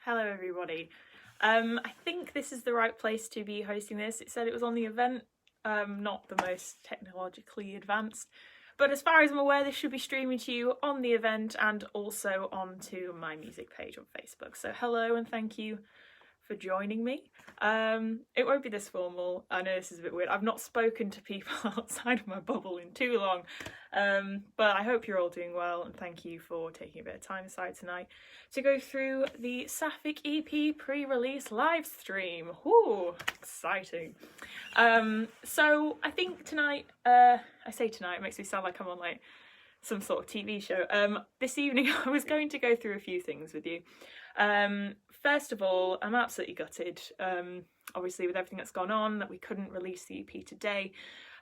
Hello everybody. I think this is the right place to be hosting this. It said it was on the event, not the most technologically advanced, but as far as I'm aware this should be streaming to you on the event and also onto my music page on Facebook. So hello and thank you for joining me. It won't be this formal. I know this is a bit weird. I've not spoken to people outside of my bubble in too long, but I hope you're all doing well and thank you for taking a bit of time aside tonight to go through the Sapphic EP pre-release live stream. Ooh, exciting. So I think tonight, I say tonight, it makes me sound like I'm on like some sort of TV show. This evening I was going to go through a few things with you. First of all, I'm absolutely gutted, obviously with everything that's gone on, that we couldn't release the EP today.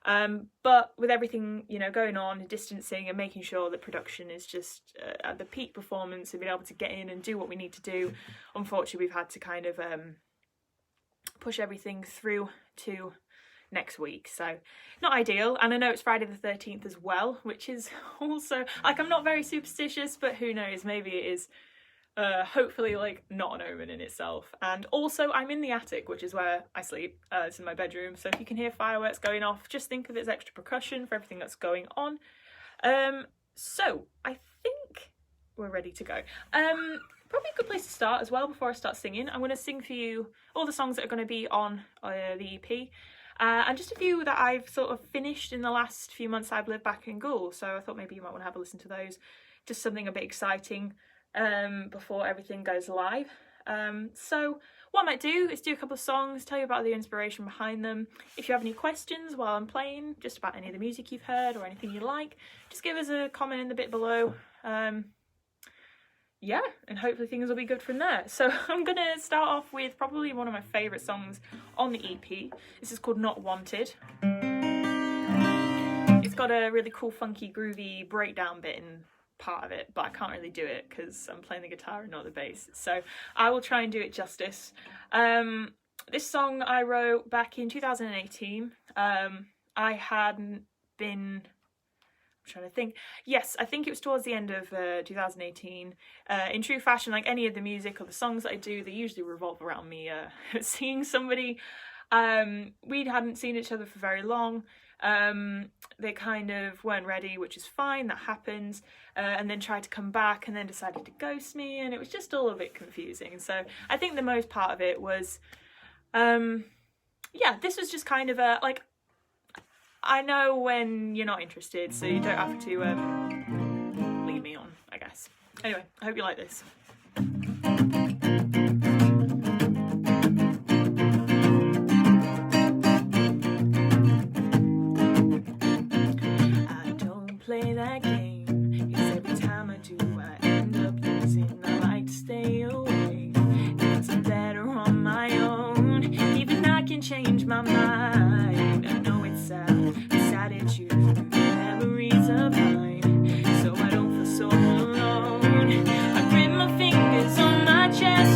But with everything, you know, going on and distancing and making sure that production is just at the peak performance and being able to get in and do what we need to do, unfortunately we've had to kind of push everything through to next week, so not ideal. And I know it's Friday the 13th as well, which is also, like, I'm not very superstitious, but who knows, maybe it is hopefully like not an omen in itself. And also I'm in the attic, which is where I sleep. It's in my bedroom, so if you can hear fireworks going off, just think of it as extra precaution for everything that's going on. So I think we're ready to go. Probably a good place to start as well before I start singing. I'm going to sing for you all the songs that are going to be on the EP. And just a few that I've sort of finished in the last few months I've lived back in Gaul, so I thought maybe you might want to have a listen to those. Just something a bit exciting before everything goes live. So what I might do is do a couple of songs, tell you about the inspiration behind them. If you have any questions while I'm playing, just about any of the music you've heard or anything you like, just give us a comment in the bit below. Yeah, and hopefully things will be good from there. So I'm gonna start off with probably one of my favourite songs on the EP. This is called Not Wanted. It's got a really cool, funky, groovy breakdown bit in part of it, but I can't really do it because I'm playing the guitar and not the bass, so I will try and do it justice. This song I wrote back in 2018. I hadn't been, I'm trying to think, yes, I think it was towards the end of 2018. In true fashion, like any of the music or the songs that I do, they usually revolve around me seeing somebody. We hadn't seen each other for very long. They kind of weren't ready, which is fine, that happens, and then tried to come back and then decided to ghost me, and it was just all a bit confusing. So I think the most part of it was, yeah, this was just kind of a, like, I know when you're not interested, so you don't have to lead me on, I guess. Anyway, I hope you like this. Play that game, 'cause every time I do I end up losing. I like to stay away, things are better on my own. Even I can change my mind. I know it's sad it's you, memories of mine, so I don't feel so alone. I grip my fingers on my chest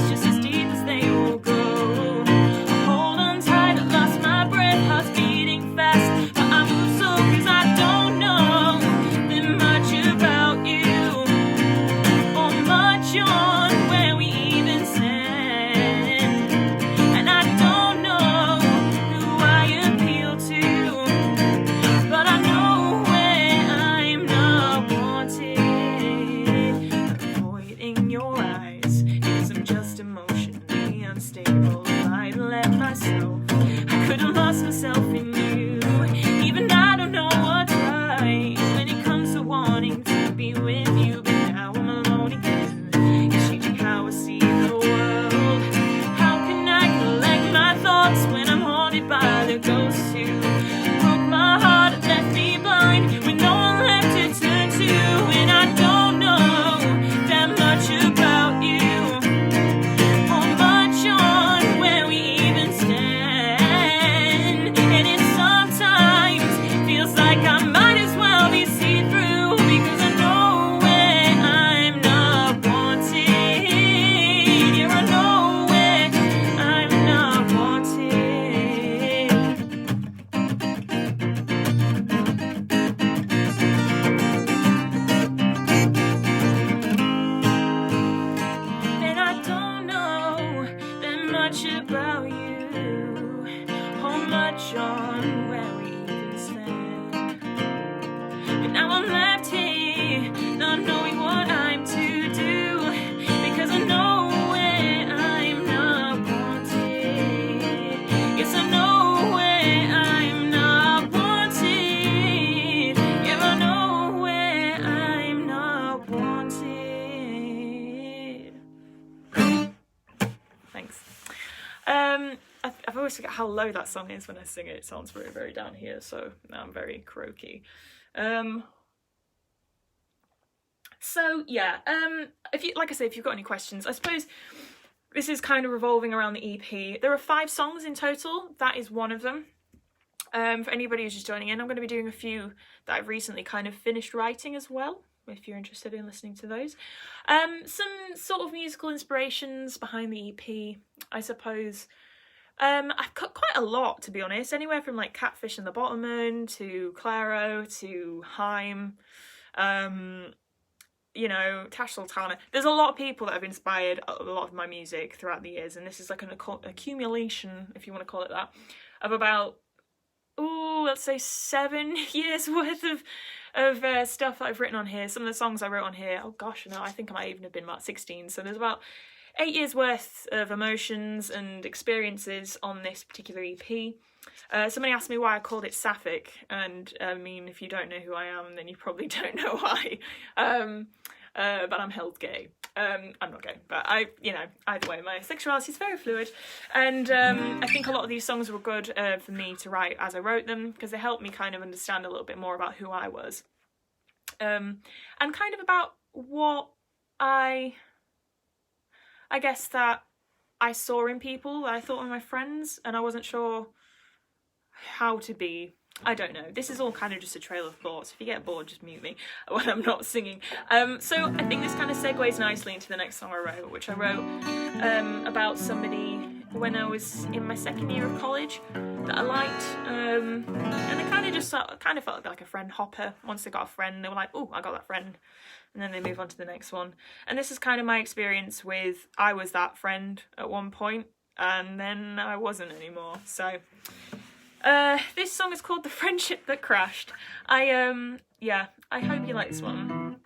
much about you, how much on where we even stand. And now I'm left here, not knowing what I'm to do, because I know where I'm not wanted. Yes, I know where I'm not wanted. Yeah, I know where I'm not wanted. Thanks. I've always forgot how low that song is when I sing it. It sounds very, very down here, so now I'm very croaky. So yeah, if you, like I say, if you've got any questions, I suppose this is kind of revolving around the EP. There are 5 songs in total. That is one of them. For anybody who's just joining in, I'm going to be doing a few that I've recently kind of finished writing as well, if you're interested in listening to those. Some sort of musical inspirations behind the EP, I suppose. I've cut quite a lot, to be honest, anywhere from like Catfish and the Bottommen to Claro to Haim, you know, Tash Sultana. There's a lot of people that have inspired a lot of my music throughout the years, and this is like an accumulation, if you want to call it that, of about, let's say 7 years worth of stuff that I've written on here. Some of the songs I wrote on here, oh gosh, no, I think I might even have been about 16, so there's about 8 years worth of emotions and experiences on this particular EP. Somebody asked me why I called it Sapphic, and I mean, if you don't know who I am, then you probably don't know why. But I'm held gay. I'm not gay, but either way, my sexuality is very fluid, and I think a lot of these songs were good for me to write as I wrote them, because they helped me kind of understand a little bit more about who I was, and kind of about what I guess that I saw in people that I thought were my friends, and I wasn't sure how to be. I don't know. This is all kind of just a trail of thoughts. If you get bored, just mute me when I'm not singing. So I think this kind of segues nicely into the next song I wrote, which I wrote about somebody when I was in my 2nd year of college that I liked, and they kind of felt like a friend hopper. Once they got a friend, they were like, oh, I got that friend, and then they move on to the next one. And this is kind of my experience with, I was that friend at one point, and then I wasn't anymore. So this song is called The Friendship That Crashed. I hope you like this one.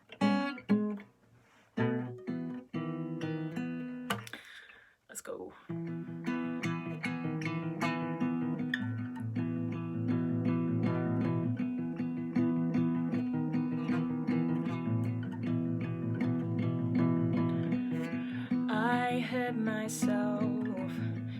Let's go. I hurt myself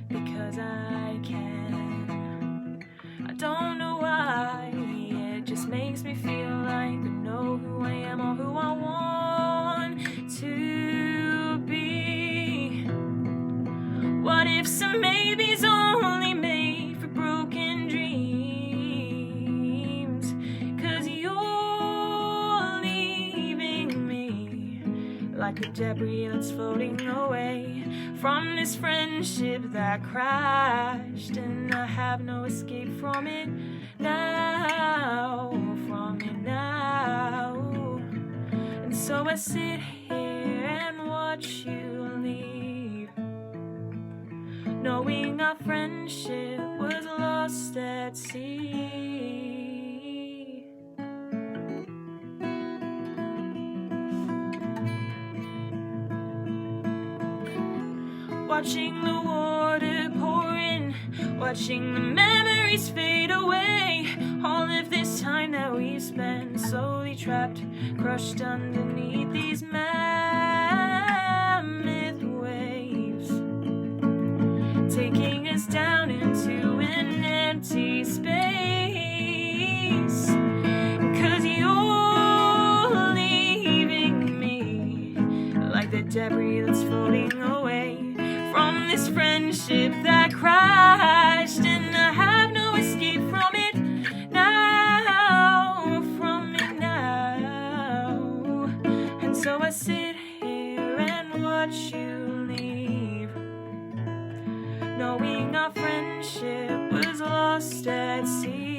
because I can. I don't know why, it just makes me feel like I know who I am or who I want to be. What if some maybes only made for broken dreams? 'Cause you're leaving me like the debris that's floating away from this friendship that crashed, and I have no escape from it now, and so I sit here and watch you leave, knowing our friendship was lost at sea. Watching the water pour in, watching the memories fade away, all of this time that we've spent slowly trapped, crushed underneath these mammoth waves, taking us down into an empty space. 'Cause you're leaving me like the debris that's floating away from this friendship that crashed, and I have no escape from it now, and so I sit here and watch you leave, knowing our friendship was lost at sea.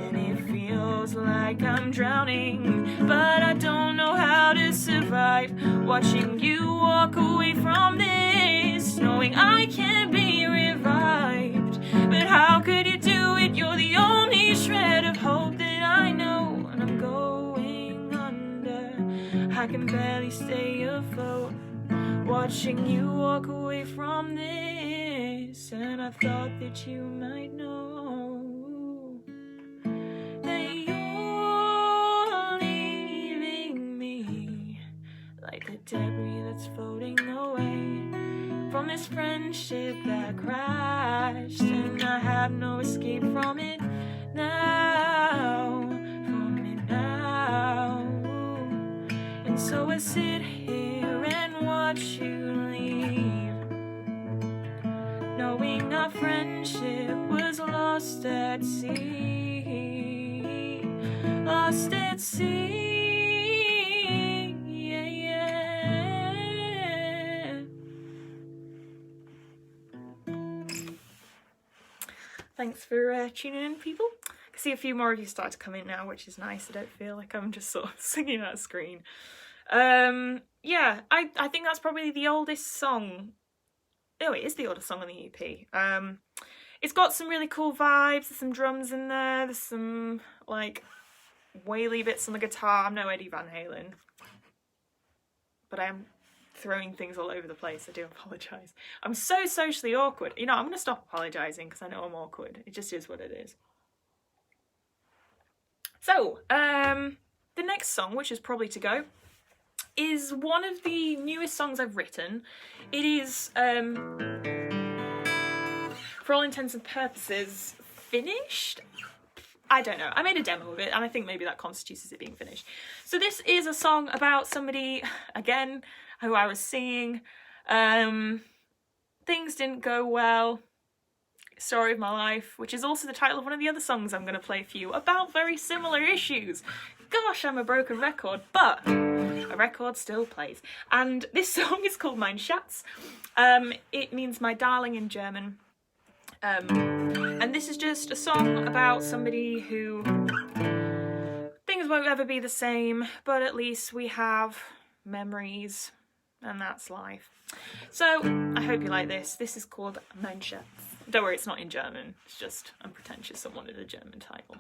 And it feels like I'm drowning, but I don't know how to survive. Watching you walk away from this, knowing I can't be revived. But how could you do it? You're the only shred of hope that I know, and I'm going under. I can barely stay afloat, watching you walk away from this. And I thought that you might know that you're leaving me like the debris that's floating away from this friendship that crashed, and I have no escape from it now, And so I sit here and watch you leave, knowing our friendship was lost at sea, lost at sea, yeah, yeah. Thanks for tuning in, people. I can see a few more of you start to come in now, which is nice. I don't feel like I'm just sort of singing at a screen. Yeah, I think that's probably the oldest song. Oh, it is the oldest song on the EP. It's got some really cool vibes. There's some drums in there. There's some like waily bits on the guitar. I'm no Eddie Van Halen, but I am throwing things all over the place. I do apologise. I'm so socially awkward. You know, I'm gonna stop apologising because I know I'm awkward. It just is what it is. So, the next song, which is probably to go, is one of the newest songs I've written. It is, for all intents and purposes, finished? I don't know. I made a demo of it, and I think maybe that constitutes as it being finished. So this is a song about somebody, again, who I was seeing. Things didn't go well. Story of my life, which is also the title of one of the other songs I'm going to play for you about very similar issues. Gosh, I'm a broken record, but a record still plays. And this song is called Mein Schatz. It means my darling in German. And this is just a song about somebody who things won't ever be the same, but at least we have memories, and that's life. So I hope you like this. This is called Mein Schatz. Don't worry, it's not in German. It's just I'm pretentious and wanted a German title.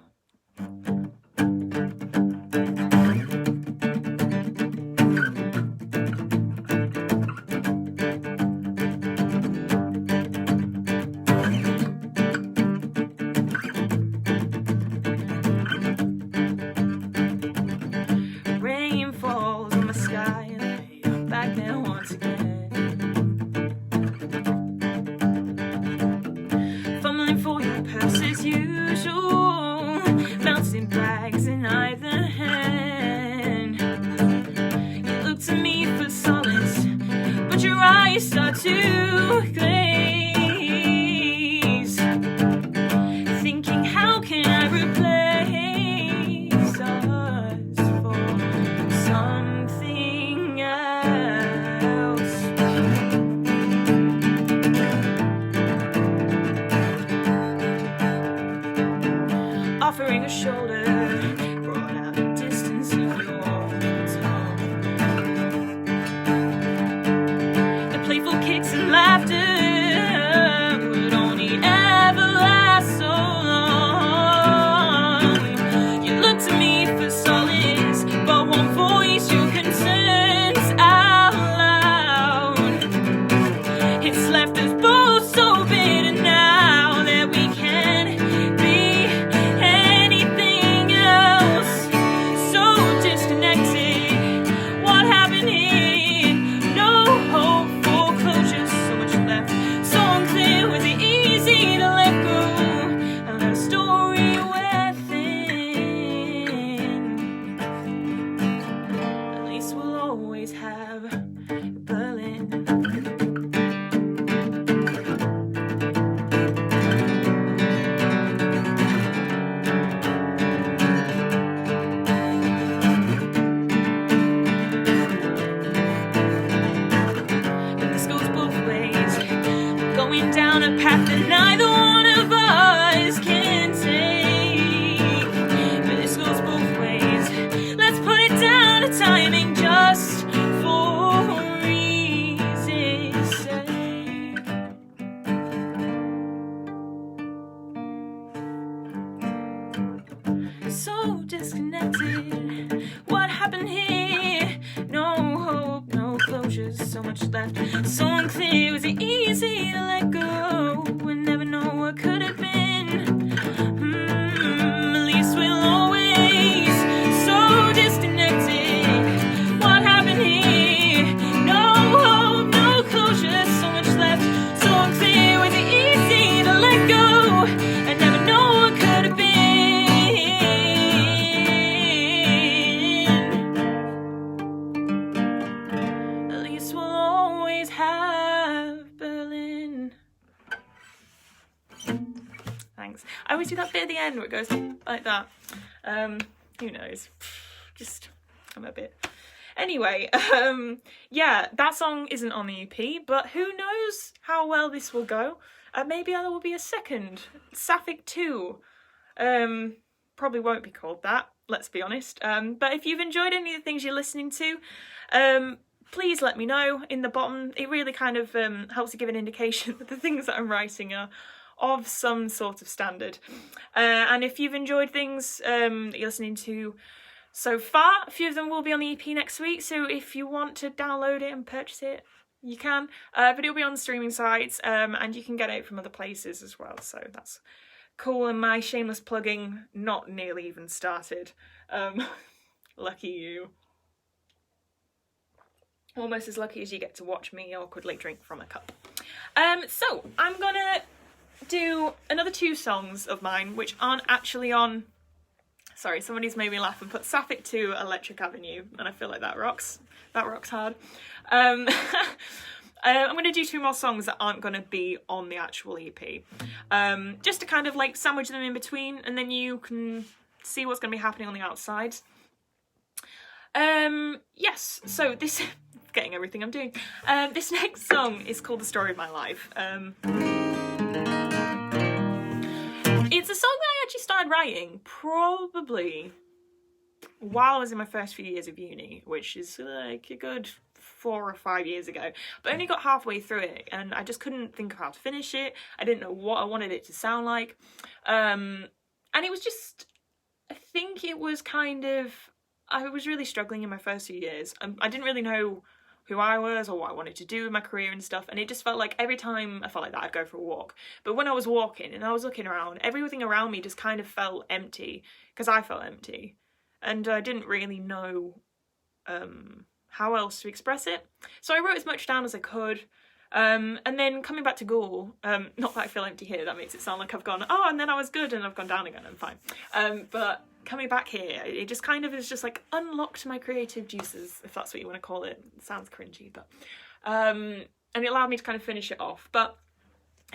Rain falls in the sky and I'm back there once again. For your purse as usual, bouncing bags in either hand. You look to me for solace, but your eyes start to glaze, thinking how can I replace us for something else. Offering a shoulder, brought out a distance of your tongue. The playful kicks and laughter would only ever last so long. You look to me for solace, but won't voice your concerns out loud. It's left us both so bitter now that we can't be anything so disconnected. What happened here? No hope, no closure, so much left. So unclear, was it easy to let go? We'll never know what could have been. At least we'll always so disconnected. What happened here? No hope, no closure, so much left. So unclear, was it easy to let go? And never know what could have been. At least we'll always have Berlin. Thanks. I always do that bit at the end where it goes like that. Who knows? Just, I'm a bit. Anyway, yeah, that song isn't on the EP, but who knows how well this will go. Maybe there will be a second, Sapphic 2. Probably won't be called that, let's be honest. But if you've enjoyed any of the things you're listening to, please let me know in the bottom. It really kind of helps to give an indication that the things that I'm writing are of some sort of standard. And if you've enjoyed things that you're listening to so far, a few of them will be on the EP next week, so if you want to download it and purchase it, you can. But it'll be on the streaming sites, and you can get it from other places as well, so that's cool. And my shameless plugging not nearly even started. Lucky you. Almost as lucky as you get to watch me awkwardly drink from a cup. So I'm gonna do another 2 songs of mine which aren't actually on. Sorry, somebody's made me laugh and put Sapphic 2 Electric Avenue, and I feel like that rocks hard. I'm going to do 2 more songs that aren't going to be on the actual EP, just to kind of like sandwich them in between, and then you can see what's going to be happening on the outside. Yes, so this, getting everything I'm doing. This next song is called The Story of My Life. It's a song that I actually started writing probably while I was in my first few years of uni, which is like a good 4 or 5 years ago. But I only got halfway through it and I just couldn't think of how to finish it. I didn't know what I wanted it to sound like. And it was just, I think it was kind of, I was really struggling in my first few years. I didn't really know who I was or what I wanted to do with my career and stuff, and it just felt like every time I felt like that I'd go for a walk. But when I was walking and I was looking around, everything around me just kind of felt empty, because I felt empty, and I didn't really know how else to express it. So I wrote as much down as I could, and then coming back to Ghoul, not that I feel empty here, that makes it sound like I've gone, oh, and then I was good and I've gone down again, I'm fine. But coming back here, it just kind of is just like unlocked my creative juices, if that's what you want to call it. It sounds cringy, but and it allowed me to kind of finish it off. But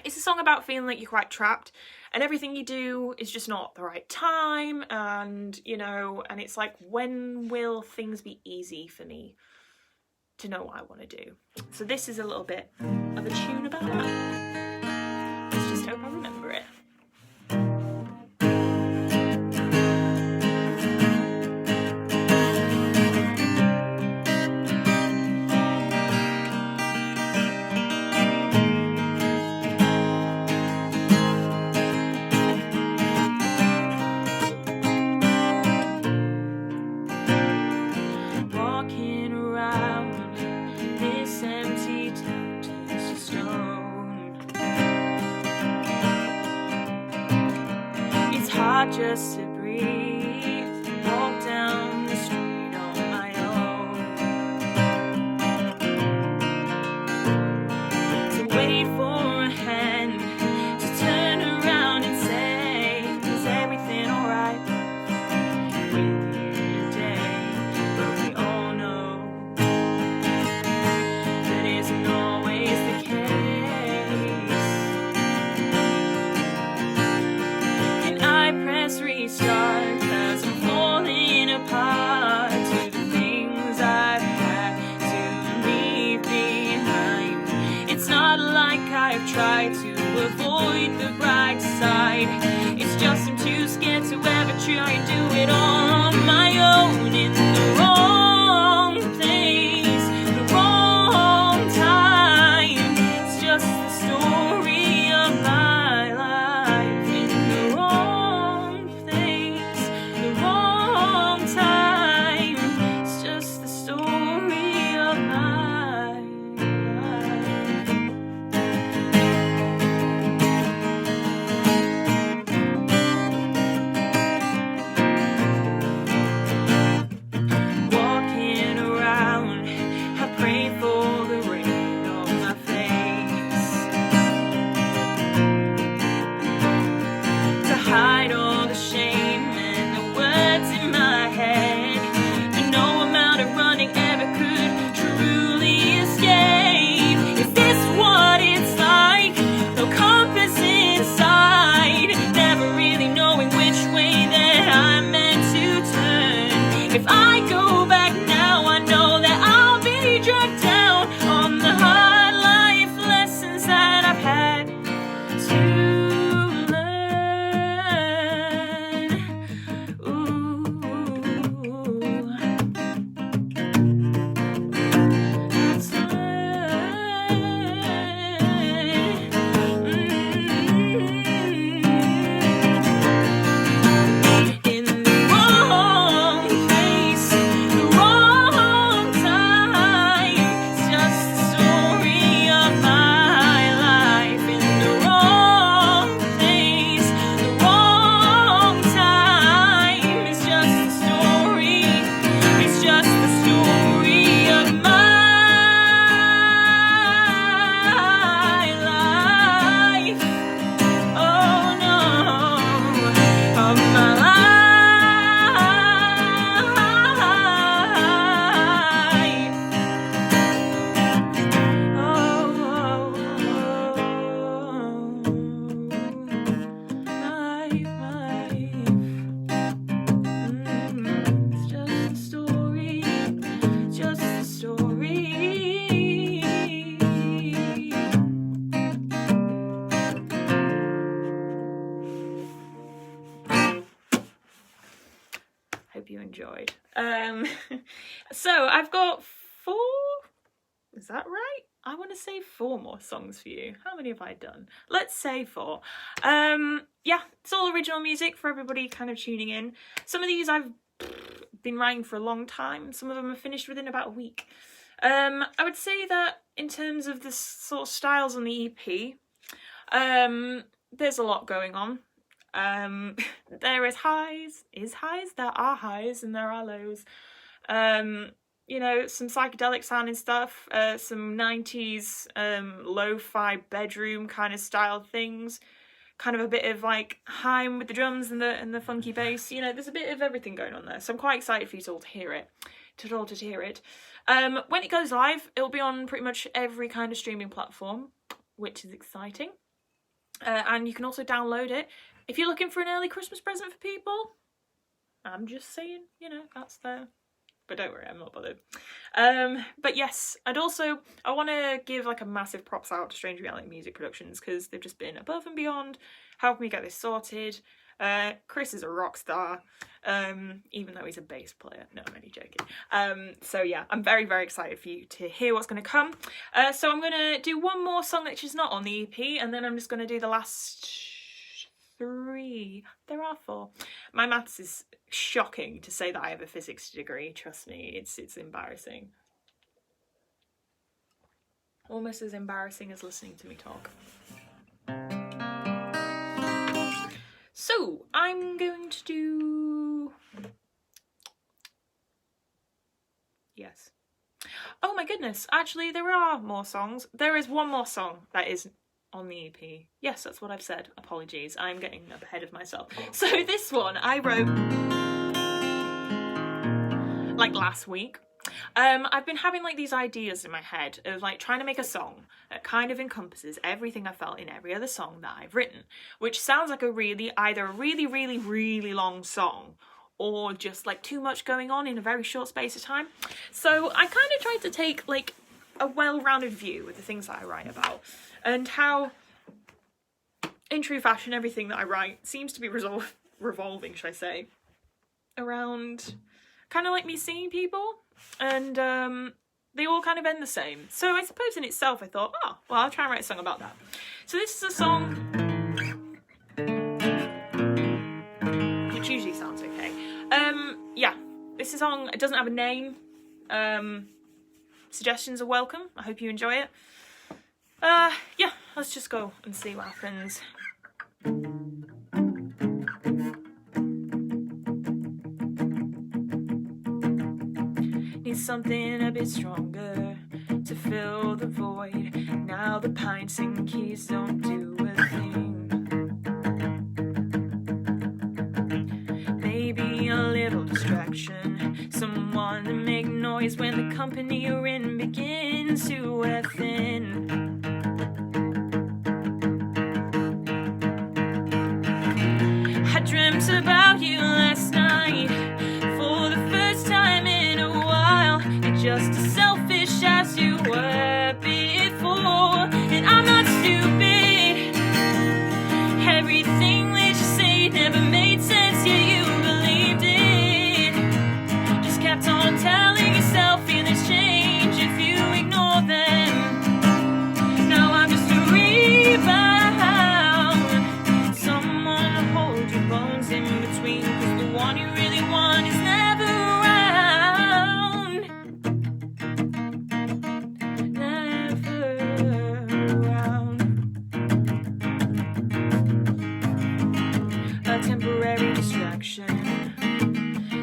it's a song about feeling like you're quite trapped and everything you do is just not the right time, and you know, and it's like, when will things be easy for me to know what I want to do? So this is a little bit of a tune about that. Let's just hope I remember it. Just to breathe, walk down the street on my own, to wait for a hand to turn around and say, is everything alright with you today? But we all know that isn't always the case. Restart, 'cause I'm falling apart to the things I've had to leave behind. It's not like I've tried to avoid the bright side, it's just I'm too scared to ever try and do it on my own, in the wrong place, the wrong time. It's just the story of my life, in the wrong place, the you enjoyed. So I've got 4, is that right? I want to say 4 more songs for you. How many have I done? Let's say 4. Yeah, it's all original music for everybody kind of tuning in. Some of these I've been writing for a long time. Some of them are finished within about a week. I would say that in terms of the sort of styles on the EP, there's a lot going on. There is highs, there are highs and there are lows. You know, some psychedelic sounding stuff, some 90s lo-fi bedroom kind of style things, kind of a bit of like Haim with the drums and the funky bass. You know, there's a bit of everything going on there. So I'm quite excited for you all to hear it. When it goes live, it'll be on pretty much every kind of streaming platform, which is exciting. And you can also download it if you're looking for an early Christmas present for people. I'm just saying, you know, that's there. But don't worry, I'm not bothered. But yes, I want to give like a massive props out to Strange Reality Music Productions, because they've just been above and beyond helping me get this sorted. Chris is a rock star, even though he's a bass player. No, I'm only joking. So yeah, I'm very, very excited for you to hear what's going to come. So I'm going to do one more song which is not on the EP, and then I'm just going to do the last 3. There are 4. My maths is shocking to say that I have a physics degree. Trust me, it's embarrassing. Almost as embarrassing as listening to me talk. So I'm going to do... Yes. Oh my goodness, actually there are more songs. There is one more song that is on the EP. Yes, that's what I've said. Apologies, I'm getting ahead of myself. So this one I wrote like last week. I've been having like these ideas in my head of like trying to make a song that kind of encompasses everything I felt in every other song that I've written, which sounds like either a really long song or just like too much going on in a very short space of time. So I kind of tried to take like a well-rounded view of the things that I write about, and how in true fashion everything that I write seems to be revolving, should I say, around kind of like me singing people, and they all kind of end the same. So I suppose in itself I thought, oh, well, I'll try and write a song about that. So this is a song which usually sounds okay. Yeah, this is a song, it doesn't have a name. Suggestions are welcome. I hope you enjoy it. Yeah, let's just go and see what happens. Need something a bit stronger to fill the void. Now the pints and keys don't do a thing. Maybe a little distraction, someone to make noise when the company you're in begins to wear thin. I dreamt about you last night for the first time in a while. You're just as selfish as you were before, and I'm not stupid. Everything that you say never made sense, yet you believed it. Just kept on telling yourself feelings change if you ignore them. Now I'm just a rebound, someone to hold your bones in between, cause the one you really want is never around. Never around. A temporary distraction.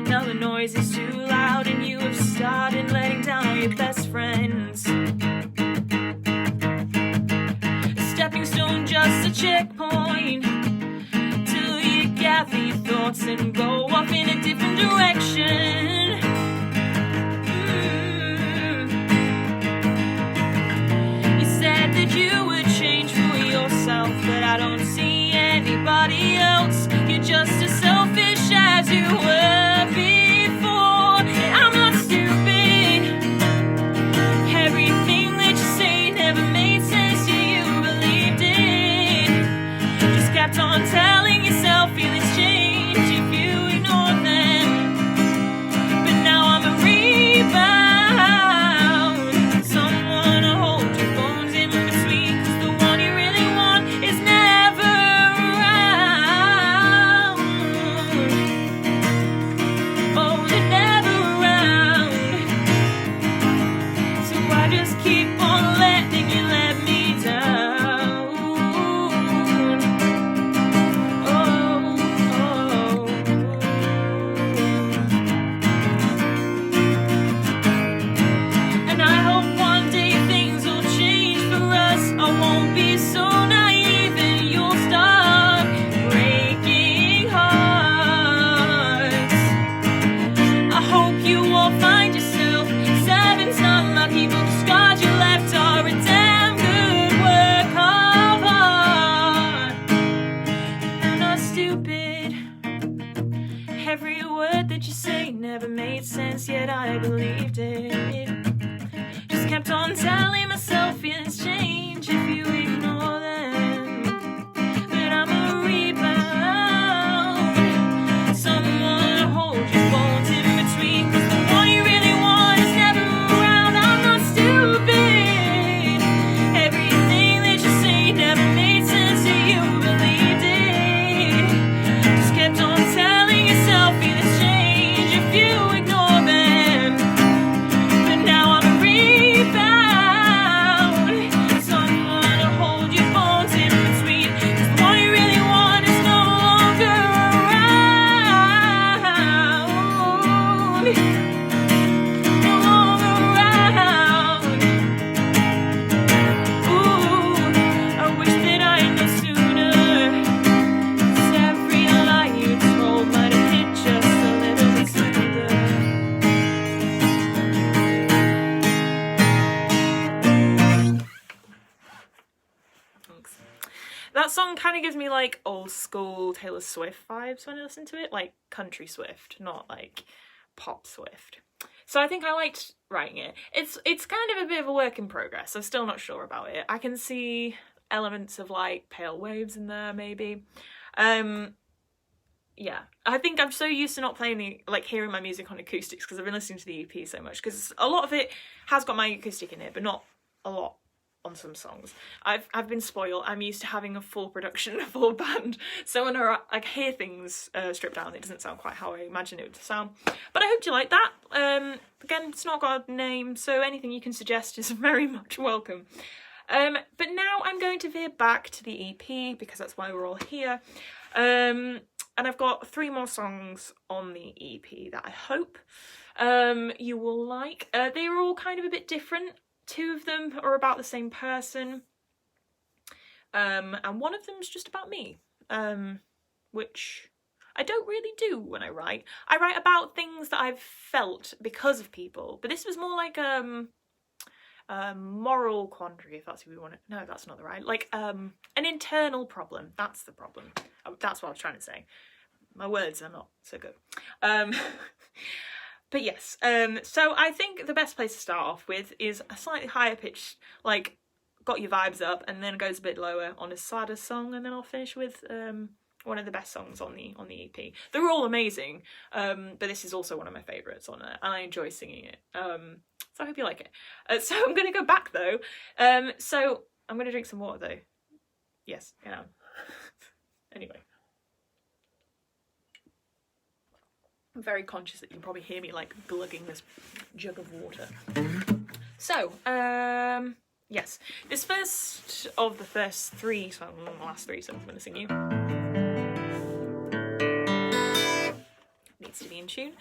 Now the noise is too loud and you have started letting down all your best friends. A stepping stone, just a checkpoint, till you gather your thoughts and go off in a different direction. You said that you would change for yourself, but I don't see anybody else. You're just as selfish as you were before, and I'm not stupid. Everything that you say never made sense, yet you believed it. Just kept on telling yourself feelings change if you Every word that you say never made sense, yet I believed it. Just kept on telling myself feelings change if you ignore them. But I'm a rebound, someone to hold your bones in between, 'cause the one you really want is never around. I'm not stupid. Everything that you say never made sense, so you believed it. Just kept on telling yourself feelings change if you ignore them. But now I'm a rebound, someone to hold your bones in between, 'cause the one you really want is no longer around. No longer around. Ooh, I wish that I knew sooner, 'cause every lie you told might have hit just a little bit smoother. Thanks. That song kind of gives me like old school Taylor Swift vibes when I listen to it, like country Swift, not like pop Swift. So I think I liked writing it. It's kind of a bit of a work in progress. I'm still not sure about it. I can see elements of like Pale Waves in there maybe. Yeah, I think I'm so used to not playing hearing my music on acoustics because I've been listening to the EP so much, because a lot of it has got my acoustic in it, but not a lot on some songs. I've been spoiled. I'm used to having a full production, a full band, so when I hear things stripped down, it doesn't sound quite how I imagine it would sound. But I hope you like that. Again, it's not got a name, so anything you can suggest is very much welcome. But now I'm going to veer back to the EP because that's why we're all here. And I've got 3 more songs on the EP that I hope you will like. They are all kind of a bit different. 2 of them are about the same person, and one of them's just about me, which I don't really do when I write. I write about things that I've felt because of people, but this was more like moral quandary, if that's what we want to. No, that's not the right. Like an internal problem. That's the problem. That's what I was trying to say. My words are not so good. But yes, so I think the best place to start off with is a slightly higher pitched, like, got your vibes up, and then goes a bit lower on a sadder song, and then I'll finish with one of the best songs on the EP. They're all amazing, but this is also one of my favourites on it, and I enjoy singing it. So I hope you like it. So I'm going to go back though. So I'm going to drink some water though. Yes, I am. Anyway. I'm very conscious that you can probably hear me like glugging this jug of water. So, yes, this first of the first 3 songs, the last 3 songs I'm going to sing you, needs to be in tune.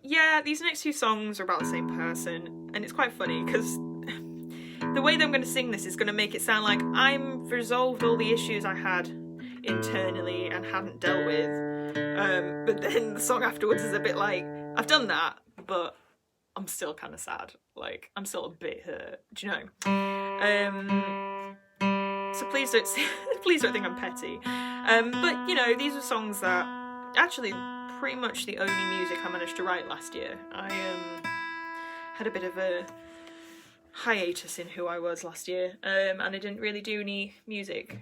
Yeah, these next 2 songs are about the same person, and it's quite funny because the way that I'm going to sing this is going to make it sound like I'm resolved all the issues I had internally and hadn't dealt with. But then the song afterwards is a bit like, I've done that, but I'm still kind of sad. Like, I'm still a bit hurt, do you know? So please don't think I'm petty. But, you know, these are songs that actually pretty much the only music I managed to write last year. I had a bit of a hiatus in who I was last year, and I didn't really do any music.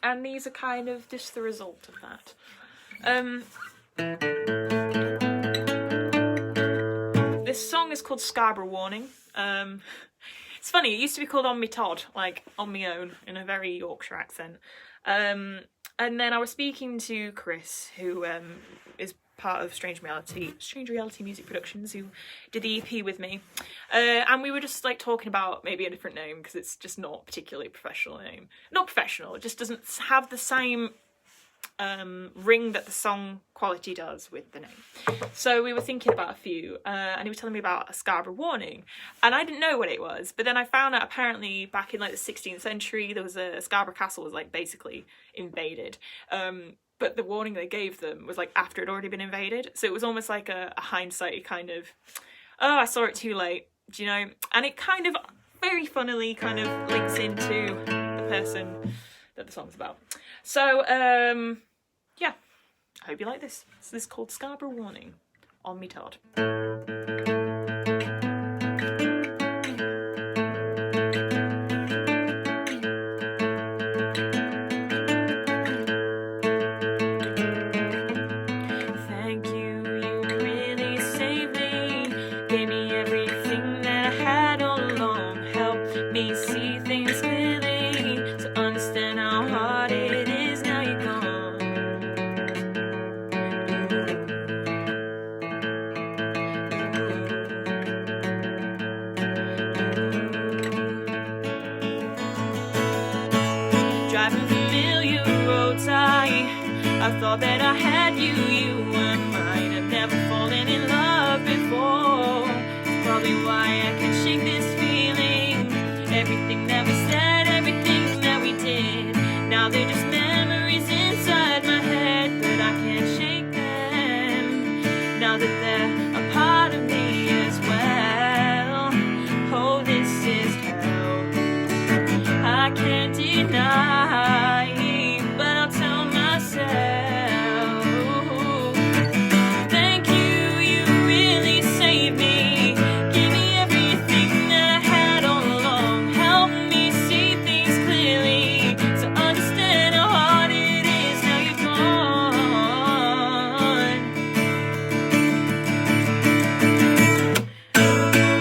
And these are kind of just the result of that. This song is called Scarborough Warning. It's funny, it used to be called On Me Todd, like on me own, in a very Yorkshire accent. And then I was speaking to Chris, who is part of Strange Reality Music Productions, who did the EP with me, and we were just like talking about maybe a different name because it's just not a particularly professional name. Not professional, it just doesn't have the same ring that the song quality does with the name. So we were thinking about a few, and he was telling me about a Scarborough Warning, and I didn't know what it was, but then I found out apparently back in like the 16th century there was a Scarborough Castle was like basically invaded, but the warning they gave them was like after it had already been invaded, so it was almost like a hindsight kind of, oh, I saw it too late, do you know? And it kind of very funnily kind of links into the person that the song's about. So yeah, I hope you like this. So this is called Scarborough Warning on Me Todd. Thank you, you really saved me. Gave me everything that I had all along. Helped me see things clearly, to understand how hard it is now you're gone. Driving familiar roads, I thought that I had you, you were mine. I've never fallen in love before. It's probably why I can shake this feeling. Everything that we said, everything that we did, now they're just memories inside my head, but I can't shake them, now that they're a part of me as well. Oh, this is hell, I can't deny, but I'll tell myself. Thank you, you really saved me. Gave me everything that I had all along. Helped me see things clearly, to understand how hard it is now you're gone.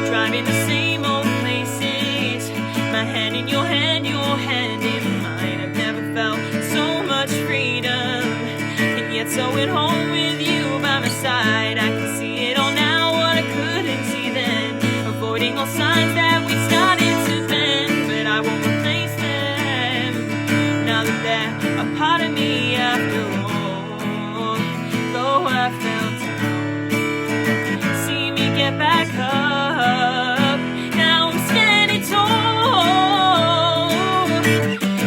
Driving the same old places, my hand in your hand in mine. I've never felt so much freedom, and yet so at home with you by my side. I can see it all now, what I couldn't see then. Avoiding all signs that we started to bend, but I won't replace them, now that they're a part of me after all. Though I fell down, see me get back up, now I'm standing tall.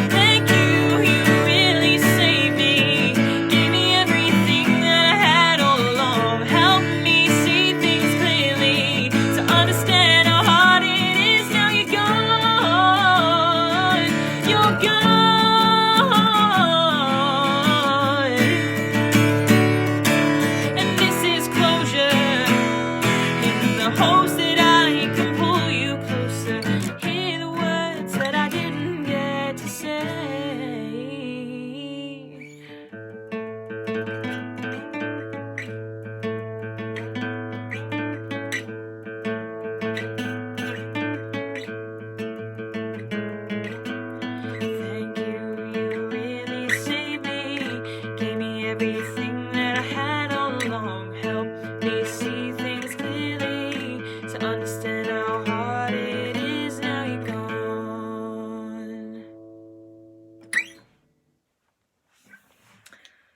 Thank you, you really saved me. Gave me everything that I had all along. Helped me see things clearly, to understand how hard it is now you're gone. You're gone. And this is closure, in the hopes that I can pull you closer. Hear the words that I didn't get to say. Thank you, you really saved me. Gave me everything that I had all along. Helped me see things clearly, to understand how hard it is now you're gone.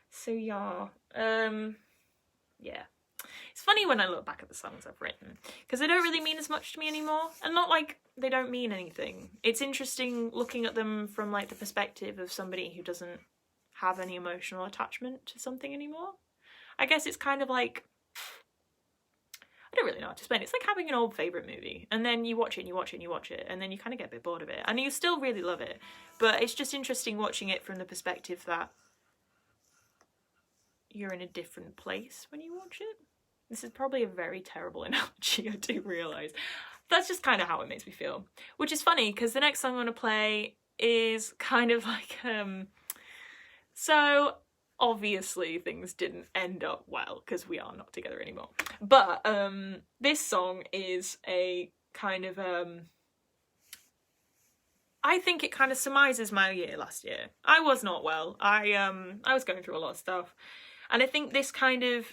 So yeah, yeah. It's funny when I look back at the songs I've written, because they don't really mean as much to me anymore, and not like they don't mean anything. It's interesting looking at them from like the perspective of somebody who doesn't have any emotional attachment to something anymore. I guess it's kind of like, I don't really know how to explain it. It's like having an old favourite movie, and then you watch it and you watch it and you watch it, and then you kind of get a bit bored of it, and you still really love it, but it's just interesting watching it from the perspective that you're in a different place when you watch it. This is probably a very terrible analogy, I do realise. That's just kind of how it makes me feel. Which is funny, because the next song I'm going to play is kind of like, so obviously things didn't end up well, because we are not together anymore. But this song is a kind of, I think it kind of surmises my year last year. I was not well. I was going through a lot of stuff. And I think this kind of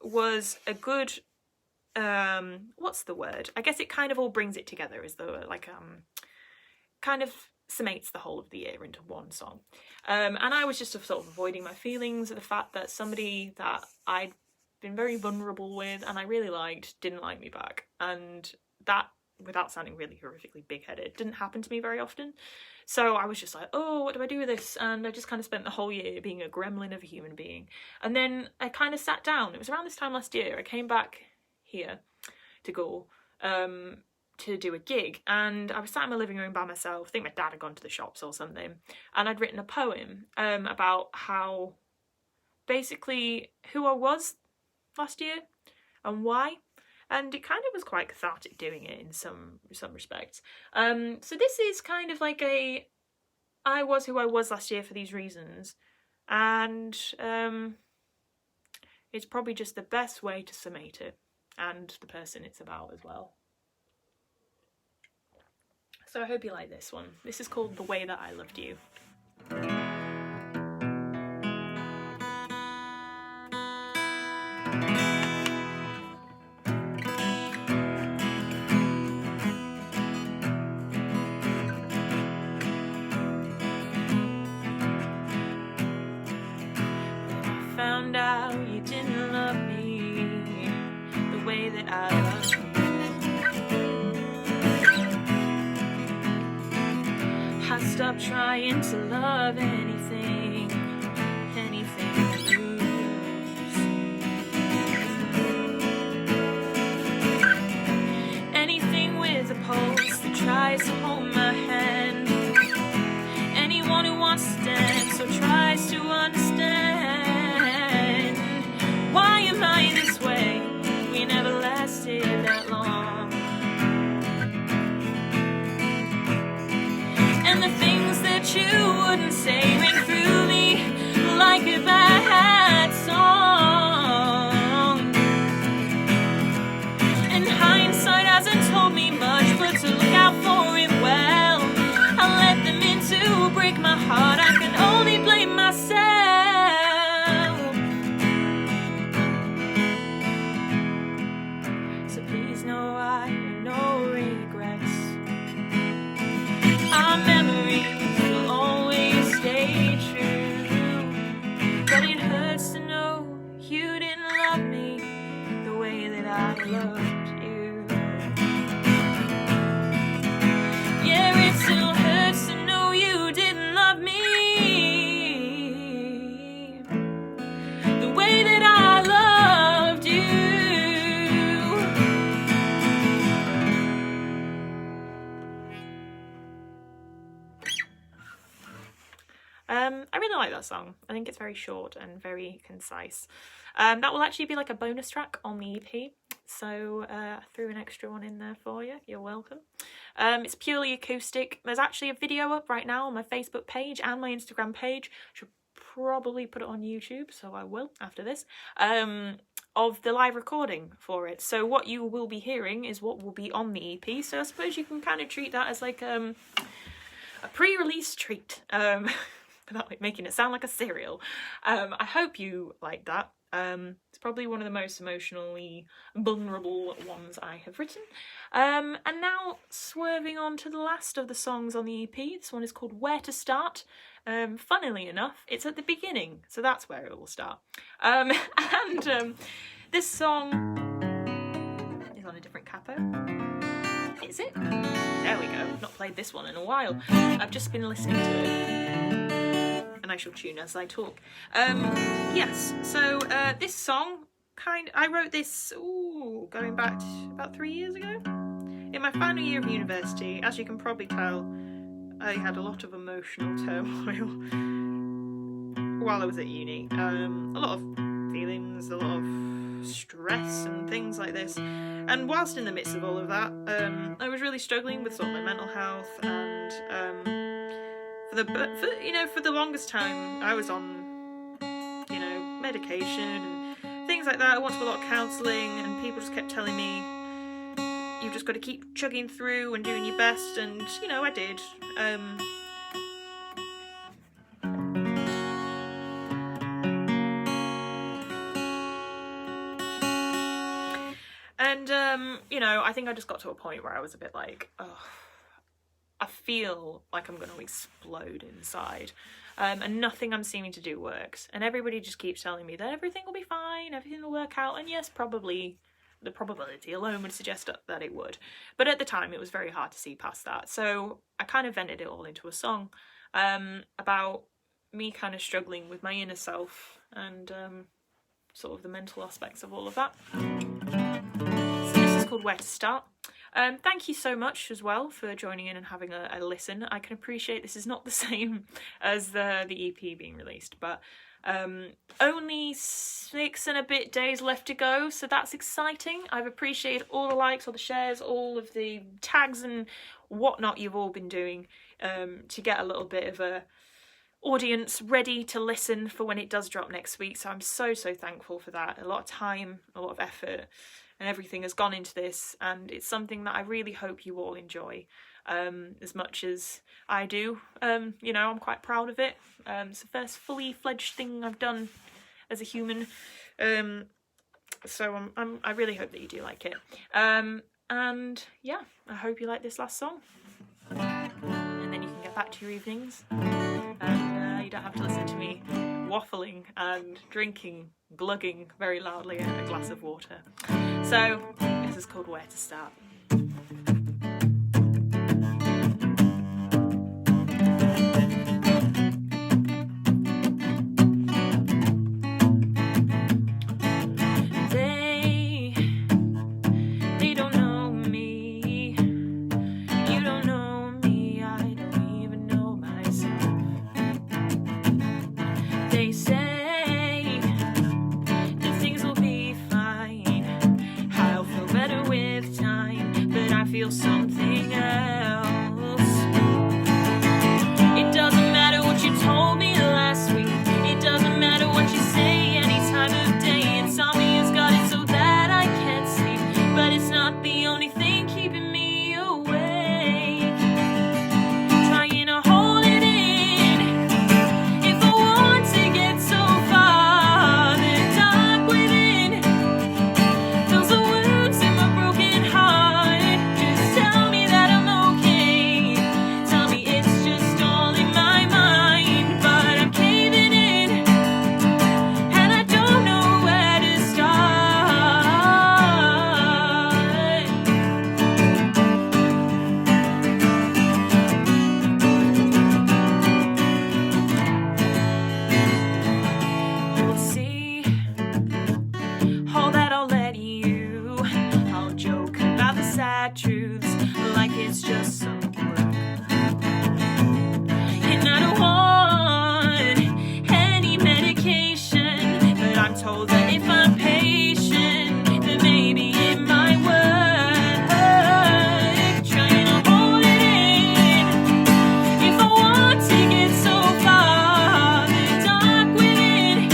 was a good, what's the word? I guess it kind of all brings it together, as though like, kind of summates the whole of the year into one song. And I was just sort of avoiding my feelings of the fact that somebody that I'd been very vulnerable with and I really liked didn't like me back. And that, without sounding really horrifically big-headed, didn't happen to me very often. So I was just like, oh, what do I do with this? And I just kind of spent the whole year being a gremlin of a human being. And then I kind of sat down. It was around this time last year. I came back here to go to do a gig, and I was sat in my living room by myself. I think my dad had gone to the shops or something, and I'd written a poem about how basically who I was last year and why. And it kind of was quite cathartic doing it in some respects. So this is kind of like a I was who I was last year for these reasons, and it's probably just the best way to summate it and the person it's about as well. So I hope you like this one. This is called The Way That I Loved You. Found out you didn't love me the way that I loved you. I stopped trying to love anything to lose. Anything with a pulse that tries to hold my hand. Anyone who wants to dance or tries to understand. Why am I this way? We never lasted that long. And the things that you wouldn't say ring through me like a bad song. And hindsight hasn't told me much, but to look out for it well. I let them in to break my heart. I can only blame myself. So please know I have no regrets. Our memories will always stay true. But it hurts to know you didn't love me the way that I loved you. Yeah, it still hurts to know you didn't love me the way that I loved you. I really like that song. I think it's very short and very concise. That will actually be like a bonus track on the EP, so I threw an extra one in there for you. You're welcome. It's purely acoustic. There's actually a video up right now on my Facebook page and my Instagram page. Should probably put it on YouTube, so I will after this, of the live recording for it. So what you will be hearing is what will be on the EP, so I suppose you can kind of treat that as like a pre-release treat, without making it sound like a cereal. I hope you like that. It's probably one of the most emotionally vulnerable ones I have written. And now swerving on to the last of the songs on the EP. This one is called Where to Start. Funnily enough, it's at the beginning, so that's where it will start. This song is on a different capo. Is it? There we go. I've not played this one in a while. I've just been listening to it. And I shall tune as I talk. Yes, so this song, I wrote this going back about 3 years ago. In my final year of university, as you can probably tell, I had a lot of emotional turmoil while I was at uni. A lot of feelings, a lot of stress and things like this. And whilst in the midst of all of that, I was really struggling with sort of my mental health, and for the longest time I was on, medication and things like that. I went to a lot of counselling, and people just kept telling me, you've just got to keep chugging through and doing your best, and I did. I think I just got to a point where I was a bit like, I feel like I'm going to explode inside, and nothing I'm seeming to do works, and everybody just keeps telling me that everything will be fine, everything will work out, and yes, probably the probability alone would suggest that it would, but at the time it was very hard to see past that, so I kind of vented it all into a song about me kind of struggling with my inner self and sort of the mental aspects of all of that. So this is called Where to Start. Thank you so much as well for joining in and having a listen. I can appreciate this is not the same as the EP being released, but Only 6 and a bit days left to go, so that's exciting. I've appreciated all the likes, all the shares, all of the tags and whatnot you've all been doing to get a little bit of a audience ready to listen for when it does drop next week. So I'm so thankful for that. A lot of time, a lot of effort and everything has gone into this, and it's something that I really hope you all enjoy as much as I do. You know, I'm quite proud of it. It's the first fully fledged thing I've done as a human, so I really hope that you do like it. And yeah, I hope you like this last song, and then you can get back to your evenings, and you don't have to listen to me waffling and drinking, glugging very loudly a glass of water. So this is called Where to Start. They don't know me, you don't know me, I don't even know myself. They say that things will be fine, I'll feel better with time, but I feel something else. It doesn't matter what you told me last week, it doesn't matter what you say any time of day. Insomnia's got it so that I can't sleep, but it's not the only thing keeping me awake. Trying to hold it in, if I want to get so far, the dark within fills the wounds in my broken heart. Just tell me that I'm okay, tell me it's just all in my mind, but I'm caving in, and I don't know where to start. Let's see, all that I'll let you, I'll joke about the sad truths like it's just some work. And I don't want any medication, but I'm told that if I'm patient, then maybe it might work. Trying to hold it in, if I want to get so far, the dark within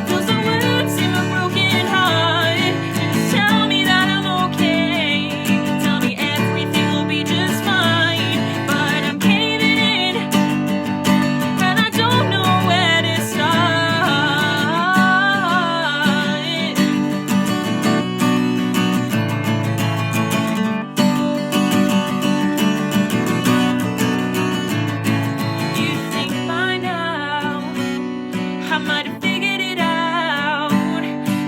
fills the wounds in my broken heart. Just tell me that I'm okay, tell me everything will be just fine, but I'm caving in, and I don't know where to start. You think by now I might have figured it out.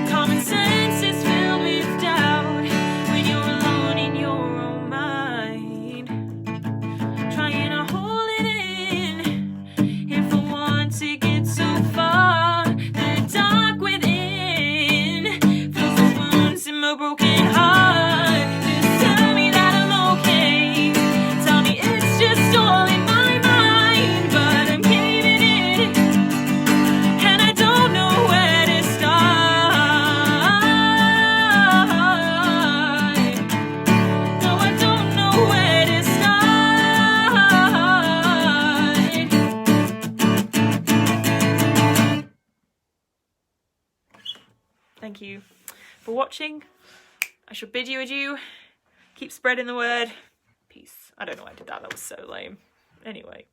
Common sense is filled with doubt when you're alone in your own mind. Trying to hold it in, if I want to get so far, the dark within fills the wounds in my broken heart. Just tell me that I'm okay, tell me it's just all in my mind, but I'm caving in, and I don't know where to start. No, I don't know where to start. Thank you for watching. I shall bid you adieu. Keep spreading the word. Peace. I don't know why I did that. That was so lame. Anyway.